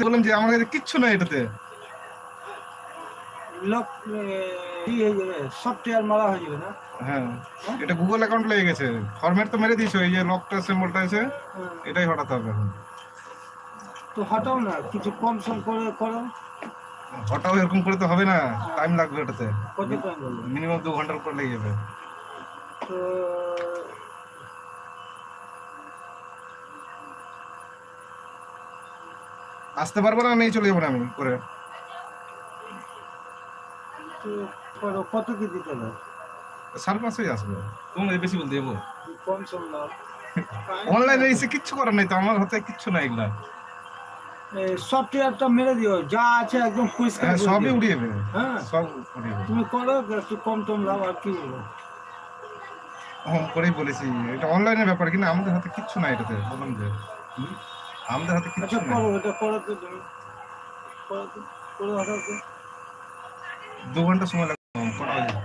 বললাম যে আমার কাছে কিচ্ছু নাই এটাতে। লক কি হয়ে যাবে, সফটওয়্যার মারা হয়ে যাবে না? হ্যাঁ, এটা গুগল অ্যাকাউন্ট লেগে গেছে। ফরম্যাট তো মেরে দিয়েছো, এই যে লকটা সিম্বলটা আছে, এটাই হটাতে হবে এখন। তো হটাও না, কিছু কম সম করে করো। হটাও এরকম করে তো হবে না, টাইম লাগবে এটাতে। কত টাইম লাগবে? মিনিমাম 2 ঘন্টার উপর লেগে যাবে। তো আসতে পারবো না, নিয়ে চলে যাবো না আমি করে। করো, কত কি দিতে হবে? 5.5 আসবে। তোমার বেশি বলতে যাবো? কম সম নাও। অনলাইনে এসে কিচ্ছু করার নাই তো, আমার হাতে কিচ্ছু নাই এগুলা। সফটওয়্যারটা মেরে দিও, যা আছে একদম পরিষ্কার হ্যাঁ, করে সবই দিও। উড়িয়ে যাবে। হ্যাঁ, সব উড়িয়ে যাবে। তুমি করো, একটু কম টম লাও, আর কি বলবো। হ্যাঁ, করেই বলেছি, এটা অনলাইনের ব্যাপার, কিন্তু আমাদের হাতে কিচ্ছু নাই এটাতে। বললাম যে আমাদের হাতে আচ্ছা কিচ্ছু নাই। করো, এটা করো তো তুমি, করো তো, করে হটাও তো। 2 ঘন্টা সময় লাগবে করা হয়ে যাবে।